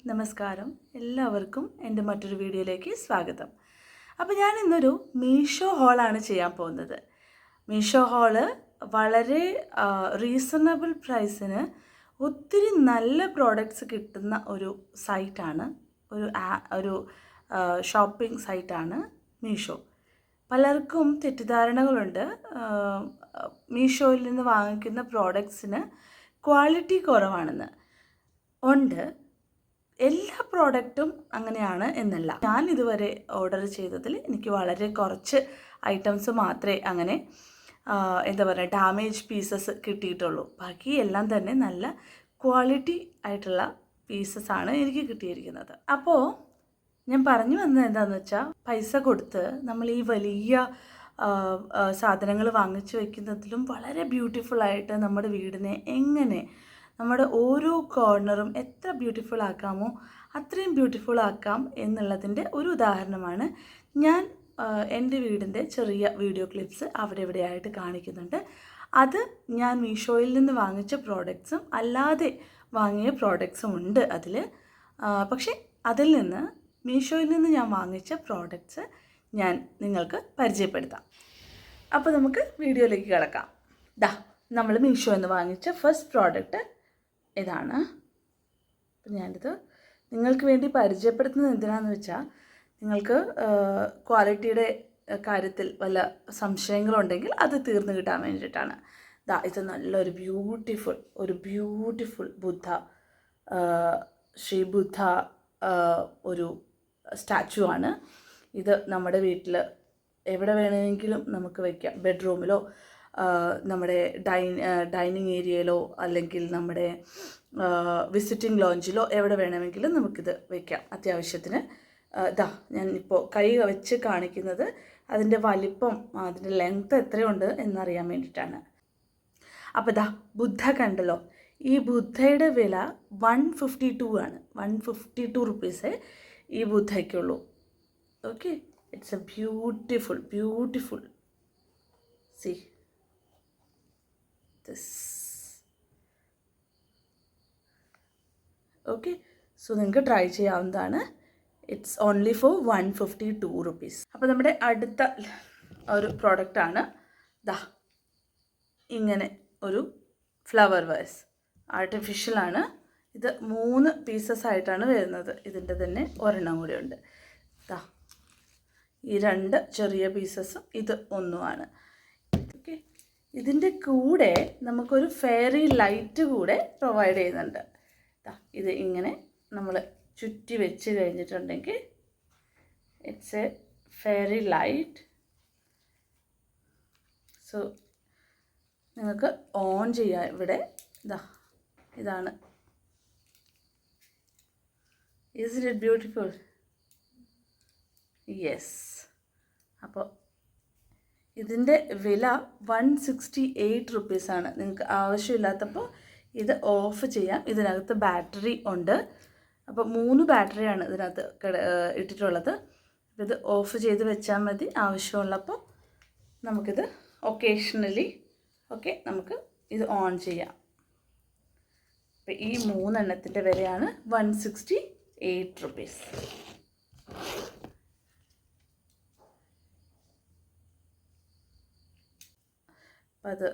നമസ്കാരം എല്ലാവർക്കും എൻ്റെ മറ്റൊരു വീഡിയോയിലേക്ക് സ്വാഗതം. അപ്പോൾ ഞാൻ ഇന്നൊരു മീഷോ ഹോളാണ് ചെയ്യാൻ പോകുന്നത്. മീഷോ ഹോള് വളരെ റീസണബിൾ പ്രൈസിന് ഒത്തിരി നല്ല പ്രോഡക്റ്റ്സ് കിട്ടുന്ന ഒരു സൈറ്റാണ്, ഒരു ഷോപ്പിംഗ് സൈറ്റാണ് മീഷോ. പലർക്കും തെറ്റിദ്ധാരണകളുണ്ട്. മീഷോയിൽ നിന്ന് വാങ്ങിക്കുന്ന പ്രോഡക്ട്സിന് ക്വാളിറ്റി കുറവാണെന്ന്. ഉണ്ട്, എല്ലാ പ്രോഡക്റ്റും അങ്ങനെയാണ് എന്നല്ല. ഞാൻ ഇതുവരെ ഓർഡർ ചെയ്തതിൽ എനിക്ക് വളരെ കുറച്ച് ഐറ്റംസ് മാത്രമേ അങ്ങനെ ഡാമേജ് പീസസ് കിട്ടിയിട്ടുള്ളൂ. ബാക്കി എല്ലാം തന്നെ നല്ല ക്വാളിറ്റി ആയിട്ടുള്ള പീസസാണ് എനിക്ക് കിട്ടിയിരിക്കുന്നത്. അപ്പോൾ ഞാൻ പറഞ്ഞു വന്നത് എന്താണെന്ന് വെച്ചാൽ, പൈസ കൊടുത്ത് നമ്മൾ ഈ വലിയ സാധനങ്ങൾ വാങ്ങിച്ചു വയ്ക്കുന്നതിലും വളരെ ബ്യൂട്ടിഫുള്ളായിട്ട് നമ്മുടെ വീടിനെ എങ്ങനെ നമ്മുടെ ഓരോ കോർണറും എത്ര ബ്യൂട്ടിഫുൾ ആക്കാമോ അത്രയും ബ്യൂട്ടിഫുൾ ആക്കാം എന്നുള്ളതിൻ്റെ ഒരു ഉദാഹരണമാണ് ഞാൻ എൻ്റെ വീടിൻ്റെ ചെറിയ വീഡിയോ ക്ലിപ്സ് അവിടെ ഇവിടെയായിട്ട് കാണിക്കുന്നുണ്ട്. അത് ഞാൻ മീഷോയിൽ നിന്ന് വാങ്ങിച്ച പ്രോഡക്ട്സും അല്ലാതെ വാങ്ങിയ പ്രോഡക്ട്സും ഉണ്ട് അതിൽ. പക്ഷേ അതിൽ നിന്ന് മീഷോയിൽ നിന്ന് ഞാൻ വാങ്ങിച്ച പ്രോഡക്ട്സ് ഞാൻ നിങ്ങൾക്ക് പരിചയപ്പെടുത്താം. അപ്പോൾ നമുക്ക് വീഡിയോയിലേക്ക് കിടക്കാം. നമ്മൾ മീഷോ എന്ന് വാങ്ങിച്ച ഫസ്റ്റ് പ്രോഡക്റ്റ് ഇതാണ്. അപ്പം ഞാനിത് നിങ്ങൾക്ക് വേണ്ടി പരിചയപ്പെടുത്തുന്നത് എന്തിനാണെന്ന് വെച്ചാൽ, നിങ്ങൾക്ക് ക്വാളിറ്റിയുടെ കാര്യത്തിൽ വല്ല സംശയങ്ങളുണ്ടെങ്കിൽ അത് തീർന്നു കിട്ടാൻ വേണ്ടിയിട്ടാണ്. ഇത് നല്ലൊരു ബ്യൂട്ടിഫുൾ ബുദ്ധ, ശ്രീ ബുദ്ധ ഒരു സ്റ്റാച്ചു ആണ്. ഇത് നമ്മുടെ വീട്ടിൽ എവിടെ വേണമെങ്കിലും നമുക്ക് വയ്ക്കാം. ബെഡ്റൂമിലോ നമ്മുടെ ഡൈനിങ് ഏരിയയിലോ അല്ലെങ്കിൽ നമ്മുടെ വിസിറ്റിംഗ് ലോഞ്ചിലോ എവിടെ വേണമെങ്കിലും നമുക്കിത് വയ്ക്കാം അത്യാവശ്യത്തിന്. ഞാൻ ഇപ്പോൾ കൈ വെച്ച് കാണിക്കുന്നത് അതിൻ്റെ വലിപ്പം, അതിൻ്റെ ലെങ്ത്ത് എത്രയുണ്ട് എന്നറിയാൻ വേണ്ടിയിട്ടാണ്. അപ്പോൾ ബുദ്ധ കണ്ടല്ലോ. ഈ ബുദ്ധയുടെ വില 152 ആണ്. 152 റുപ്പീസേ ഈ ബുദ്ധയ്ക്കുള്ളൂ. Okay, it's a beautiful see this. Okay, so നിങ്ങൾക്ക് ട്രൈ ചെയ്യാവുന്നതാണ്. It's only for 152 rupees. അപ്പോൾ നമ്മുടെ അടുത്ത ഒരു പ്രോഡക്റ്റാണ് ഇങ്ങനെ ഒരു ഫ്ലവർ വേസ്. ആർട്ടിഫിഷ്യലാണ്. ഇത് 3 പീസസ് ആയിട്ടാണ് വരുന്നത്. ഇതിൻ്റെ തന്നെ ഒരെണ്ണം കൂടി ഉണ്ട്. ഈ 2 ചെറിയ പീസസും ഇത് ഒന്നുമാണ്. ഓക്കെ, ഇതിൻ്റെ കൂടെ നമുക്കൊരു ഫെയറി ലൈറ്റ് കൂടെ പ്രൊവൈഡ് ചെയ്യുന്നുണ്ട്. ഇത് ഇങ്ങനെ നമ്മൾ ചുറ്റി വെച്ച് കഴിഞ്ഞിട്ടുണ്ടെങ്കിൽ it's A fairy light. So നിങ്ങൾക്ക് ഓൺ ചെയ്യാം. ഇവിടെ ഇതാണ്. Is it beautiful? യെസ്. അപ്പോൾ ഇതിൻ്റെ വില 168 റുപ്പീസാണ്. നിങ്ങൾക്ക് ആവശ്യമില്ലാത്തപ്പോൾ ഇത് ഓഫ് ചെയ്യാം. ഇതിനകത്ത് ബാറ്ററി ഉണ്ട്. അപ്പോൾ 3 ബാറ്ററിയാണ് ഇതിനകത്ത് ഇട്ടിട്ടുള്ളത്. അപ്പോൾ ഇത് ഓഫ് ചെയ്ത് വെച്ചാൽ മതി. ആവശ്യമുള്ളപ്പോൾ നമുക്കിത് ഒക്കേഷണലി നമുക്ക് ഇത് ഓൺ ചെയ്യാം. അപ്പോൾ ഈ 3 എണ്ണത്തിൻ്റെ വിലയാണ് 168 റുപ്പീസ്. അപ്പം അത്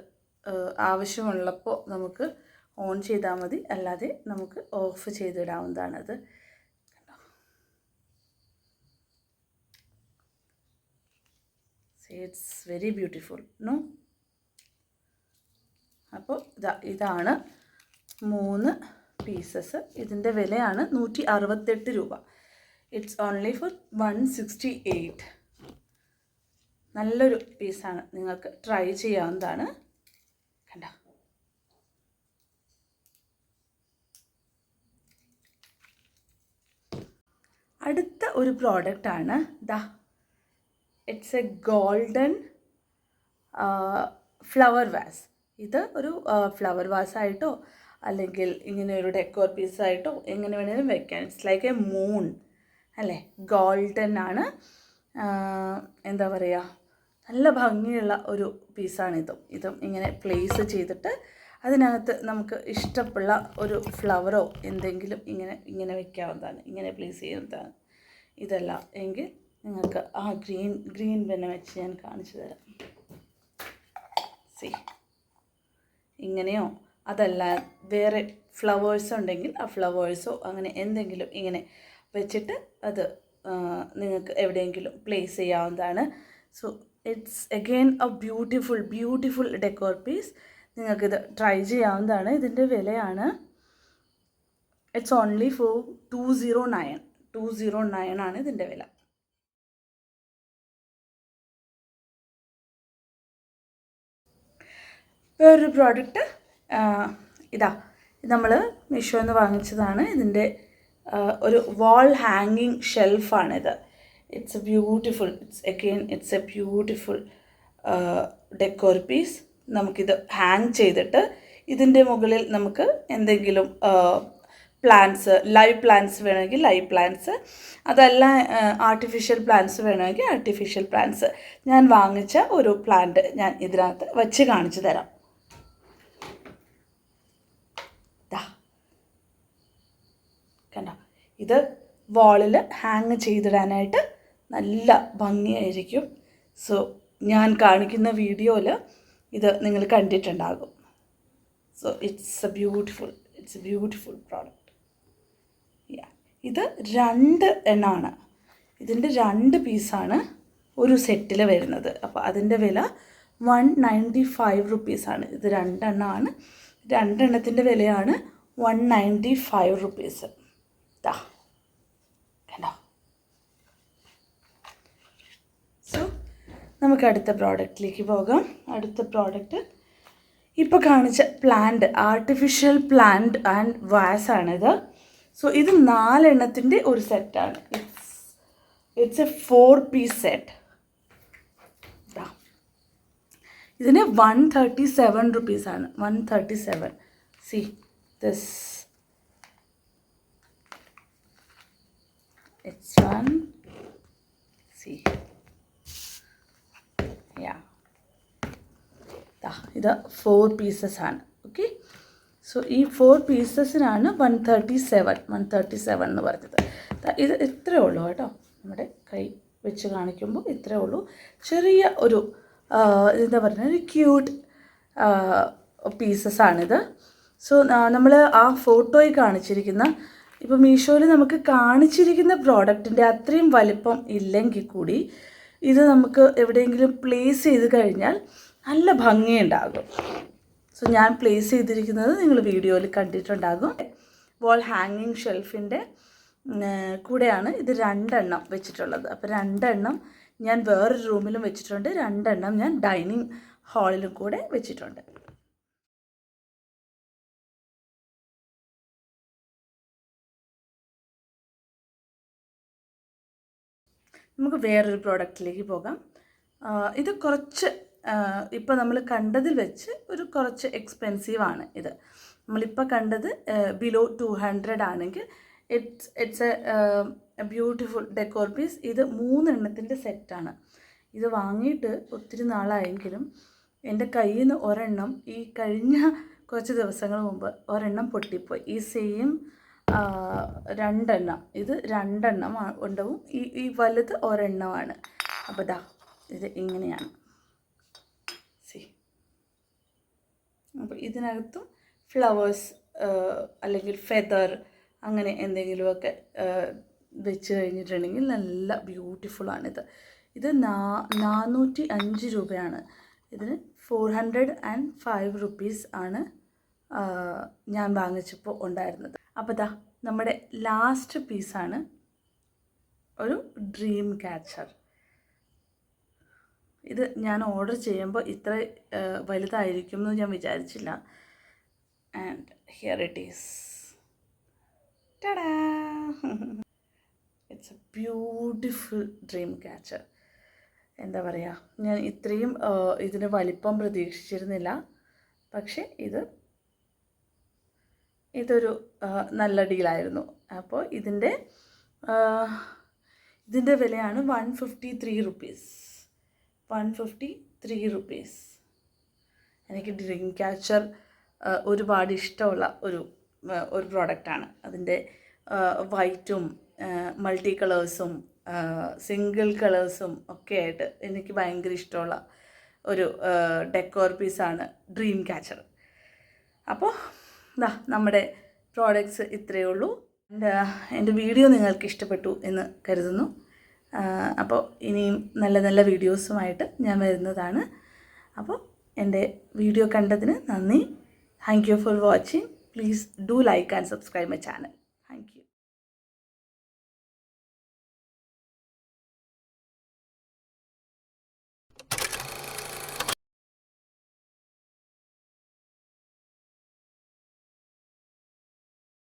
ആവശ്യമുള്ളപ്പോൾ നമുക്ക് ഓൺ ചെയ്താൽ മതി, അല്ലാതെ നമുക്ക് ഓഫ് ചെയ്തിടാവുന്നതാണ്. അത് ഇറ്റ്സ് വെരി ബ്യൂട്ടിഫുൾ നോ. അപ്പോൾ ഇതാണ് 3 പീസസ്. ഇതിൻ്റെ വിലയാണ് 168 രൂപ. It's only for 168. നല്ലൊരു പീസാണ്, നിങ്ങൾക്ക് ട്രൈ ചെയ്യാവുന്നതാണ്. കണ്ടോ, അടുത്ത ഒരു പ്രോഡക്റ്റാണ് it's A golden flower was. ഇത് ഒരു ഫ്ലവർ വാസായിട്ടോ അല്ലെങ്കിൽ ഇങ്ങനെ ഒരു ഡെക്കോർ പീസായിട്ടോ എങ്ങനെ വേണമെങ്കിലും വെക്കാം. ഇറ്റ്സ് ലൈക്ക് എ മൂൺ അല്ലേ. ഗോൾഡൻ ആണ്. എന്താ പറയുക, നല്ല ഭംഗിയുള്ള ഒരു പീസാണിതും. ഇതും ഇങ്ങനെ പ്ലേസ് ചെയ്തിട്ട് അതിനകത്ത് നമുക്ക് ഇഷ്ടമുള്ള ഒരു ഫ്ലവറോ എന്തെങ്കിലും ഇങ്ങനെ വെക്കാവുന്നതാണ്, ഇങ്ങനെ പ്ലേസ് ചെയ്യുന്നതാണ്. ഇതല്ല എങ്കിൽ നിങ്ങൾക്ക് ആ ഗ്രീൻ തന്നെ വെച്ച് ഞാൻ കാണിച്ചു തരാം. സി ഇങ്ങനെയോ അതല്ല വേറെ ഫ്ലവേഴ്സ് ഉണ്ടെങ്കിൽ ആ ഫ്ലവേഴ്സോ അങ്ങനെ എന്തെങ്കിലും ഇങ്ങനെ വെച്ചിട്ട് അത് നിങ്ങൾക്ക് എവിടെയെങ്കിലും പ്ലേസ് ചെയ്യാവുന്നതാണ്. So it's again a beautiful decor piece. നിങ്ങൾക്കിത് ട്രൈ ചെയ്യാവുന്നതാണ്. ഇതിൻ്റെ വിലയാണ് ഇറ്റ്സ് ഓൺലി ഫോർ 209 ആണ് ഇതിൻ്റെ വില. വേറൊരു പ്രോഡക്റ്റ് ഇതാ, നമ്മൾ മീഷോയിൽ നിന്ന് വാങ്ങിച്ചതാണ്. ഇതിൻ്റെ ഒരു വാൾ ഹാങ്ങിങ് ഷെൽഫാണിത്. It's a beautiful decor piece. നമുക്കിത് ഹാങ് ചെയ്തിട്ട് ഇതിൻ്റെ മുകളിൽ നമുക്ക് എന്തെങ്കിലും ലൈവ് പ്ലാന്റ്സ് വേണമെങ്കിൽ ലൈവ് പ്ലാന്റ്സ്, അതല്ല ആർട്ടിഫിഷ്യൽ പ്ലാന്റ്സ് വേണമെങ്കിൽ ആർട്ടിഫിഷ്യൽ പ്ലാന്റ്സ്. ഞാൻ വാങ്ങിച്ച ഒരു പ്ലാന്റ് ഞാൻ ഇതിനകത്ത് വച്ച് കാണിച്ചു തരാം. കണ്ടോ, ഇത് വാളിൽ ഹാങ് ചെയ്തിടാനായിട്ട് നല്ല ഭംഗിയായിരിക്കും. സോ ഞാൻ കാണിക്കുന്ന വീഡിയോയിൽ ഇത് നിങ്ങൾ കണ്ടിട്ടുണ്ടാകും. So it's a beautiful product. ഇത് 2 എണ്ണമാണ്. ഇതിൻ്റെ 2 പീസാണ് ഒരു സെറ്റിൽ വരുന്നത്. അപ്പോൾ അതിൻ്റെ വില 195 റുപ്പീസാണ്. ഇത് 2 എണ്ണമാണ്. 2 എണ്ണത്തിൻ്റെ വിലയാണ് 195 റുപ്പീസ്. കണ്ടോ. സോ നമുക്ക് അടുത്ത പ്രോഡക്റ്റിലേക്ക് പോകാം. അടുത്ത പ്രോഡക്റ്റ് ഇപ്പോൾ കാണിച്ച പ്ലാന്റ്, ആർട്ടിഫിഷ്യൽ പ്ലാന്റ് ആൻഡ് വാസാണിത്. സോ ഇത് 4 എണ്ണത്തിൻ്റെ ഒരു സെറ്റാണ്. It's a 4-piece set. ഇതിന് 137 റുപ്പീസാണ്. 137. See this, it's one, see, yeah, ഇത് 4 pieces ആണ്. ഓക്കെ, സോ ഈ 4 പീസസിനാണ് 137 എന്ന് പറഞ്ഞത്. ഇത് ഇത്രയേ ഉള്ളൂ കേട്ടോ. നമ്മുടെ കൈ വെച്ച് കാണിക്കുമ്പോൾ ഇത്രയേ ഉള്ളൂ. ചെറിയ ഒരു എന്താ പറയുക, ഒരു ക്യൂട്ട് പീസസാണിത്. സോ നമ്മൾ ആ ഫോട്ടോയിൽ കാണിച്ചിരിക്കുന്ന, ഇപ്പോൾ മീഷോയിൽ നമുക്ക് കാണിച്ചിരിക്കുന്ന പ്രോഡക്റ്റിൻ്റെ അത്രയും വലിപ്പം ഇല്ലെങ്കിൽ കൂടി ഇത് നമുക്ക് എവിടെയെങ്കിലും പ്ലേസ് ചെയ്ത് കഴിഞ്ഞാൽ നല്ല ഭംഗിയുണ്ടാകും. സോ ഞാൻ പ്ലേസ് ചെയ്തിരിക്കുന്നത് നിങ്ങൾ വീഡിയോയിൽ കണ്ടിട്ടുണ്ടാകും. വാൾ ഹാങ്ങിങ് ഷെൽഫിൻ്റെ കൂടെയാണ് ഇത് 2 എണ്ണം വെച്ചിട്ടുള്ളത്. അപ്പോൾ 2 എണ്ണം ഞാൻ വേറൊരു റൂമിലും വെച്ചിട്ടുണ്ട്, 2 എണ്ണം ഞാൻ ഡൈനിങ് ഹാളിലും കൂടെ വെച്ചിട്ടുണ്ട്. നമുക്ക് വേറൊരു പ്രോഡക്റ്റിലേക്ക് പോകാം. ഇത് കുറച്ച് ഇപ്പോൾ നമ്മൾ കണ്ടതിൽ വെച്ച് കുറച്ച് എക്സ്പെൻസീവാണ്. ഇത് നമ്മളിപ്പോൾ കണ്ടത് ബിലോ 200 ആണെങ്കിൽ it's a beautiful decor piece. ഇത് 3 എണ്ണത്തിൻ്റെ സെറ്റാണ്. ഇത് വാങ്ങിയിട്ട് ഒത്തിരി നാളായെങ്കിലും എൻ്റെ കയ്യിൽ നിന്ന് ഒരെണ്ണം ഈ കഴിഞ്ഞ കുറച്ച് ദിവസങ്ങൾ മുമ്പ് ഒരെണ്ണം പൊട്ടിപ്പോയി. ഈ സെയിം 2 എണ്ണം, ഇത് 2 എണ്ണം ഉണ്ടാവും. ഈ വലുത് ഒരെണ്ണമാണ്. അപ്പോൾ ഇത് ഇങ്ങനെയാണ്. സി, അപ്പോൾ ഇതിനകത്തും ഫ്ലവേഴ്സ് അല്ലെങ്കിൽ ഫെദർ അങ്ങനെ എന്തെങ്കിലുമൊക്കെ വെച്ച് കഴിഞ്ഞിട്ടുണ്ടെങ്കിൽ നല്ല ബ്യൂട്ടിഫുള്ളാണിത്. ഇത് 405 രൂപയാണ്. ഇതിന് 405 റുപ്പീസ് ആണ് ഞാൻ വാങ്ങിച്ചപ്പോൾ ഉണ്ടായിരുന്നത്. അപ്പോൾ നമ്മുടെ ലാസ്റ്റ് പീസാണ് ഒരു ഡ്രീം ക്യാച്ചർ. ഇത് ഞാൻ ഓർഡർ ചെയ്യുമ്പോൾ ഇത്ര വലുതായിരിക്കും എന്ന് ഞാൻ വിചാരിച്ചില്ല. And here it is. Tada, it's a beautiful dream catcher. എന്താ പറയുക, ഞാൻ ഇത്രയും ഇതിന് വലിപ്പം പ്രതീക്ഷിച്ചിരുന്നില്ല. പക്ഷേ ഇതൊരു നല്ല ഡീലായിരുന്നു. അപ്പോൾ ഇതിൻ്റെ വിലയാണ് 153 റുപ്പീസ്. 153 റുപ്പീസ്. എനിക്ക് ഡ്രീം ക്യാച്ചർ ഒരുപാട് ഇഷ്ടമുള്ള ഒരു പ്രോഡക്റ്റാണ്. അതിൻ്റെ വൈറ്റും മൾട്ടി കളേഴ്സും സിംഗിൾ കളേഴ്സും ഒക്കെ ആയിട്ട് എനിക്ക് ഭയങ്കര ഇഷ്ടമുള്ള ഒരു ഡെക്കോർ പീസാണ് ഡ്രീം ക്യാച്ചർ. അപ്പോൾ നമ്മുടെ പ്രോഡക്റ്റ്സ് ഇത്രയേ ഉള്ളൂ. എൻ്റെ വീഡിയോ നിങ്ങൾക്ക് ഇഷ്ടപ്പെട്ടു എന്ന് കരുതുന്നു. അപ്പോൾ ഇനിയും നല്ല നല്ല വീഡിയോസുമായിട്ട് ഞാൻ വരുന്നതാണ്. അപ്പോൾ എൻ്റെ വീഡിയോ കണ്ടതിന് നന്ദി. Thank you for watching. Please do like and subscribe my channel.